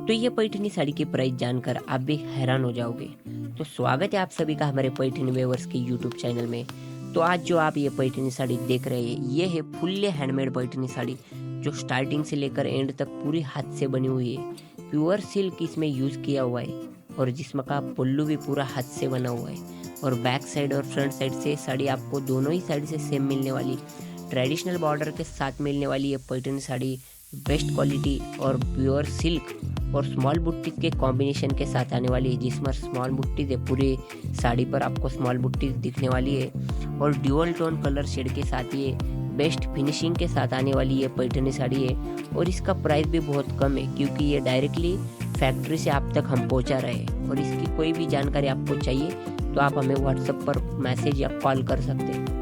तो ये पैठनी साड़ी की प्राइस जानकर आप भी हैरान हो जाओगे। तो स्वागत है आप सभी का हमारे पैठनी वेवर्स के यूट्यूब चैनल में। तो आज जो आप ये पैठनी साड़ी देख रहे हैं ये है फुल्ली हैंडमेड पैठनी साड़ी, जो स्टार्टिंग से लेकर एंड तक पूरी हाथ से बनी हुई है। प्योर सिल्क इसमें यूज किया हुआ है और जिसमें का पल्लू भी पूरा हाथ से बना हुआ है। और बैक साइड और फ्रंट साइड से साड़ी आपको दोनों ही साइड से सेम मिलने वाली, ट्रेडिशनल बॉर्डर के साथ मिलने वाली ये पैठनी साड़ी बेस्ट क्वालिटी और प्योर सिल्क और स्मॉल बुट्टीज के कॉम्बिनेशन के साथ आने वाली है, जिसमें स्मॉल बुट्टीज है। पूरी साड़ी पर आपको स्मॉल बुट्टीज दिखने वाली है और ड्यूअल टोन कलर शेड के साथ ये बेस्ट फिनिशिंग के साथ आने वाली ये पैठनी साड़ी है। और इसका प्राइस भी बहुत कम है क्योंकि ये डायरेक्टली फैक्ट्री से आप तक हम पहुंचा रहे हैं। और इसकी कोई भी जानकारी आपको चाहिए तो आप हमें व्हाट्सएप पर मैसेज या कॉल कर सकते हैं।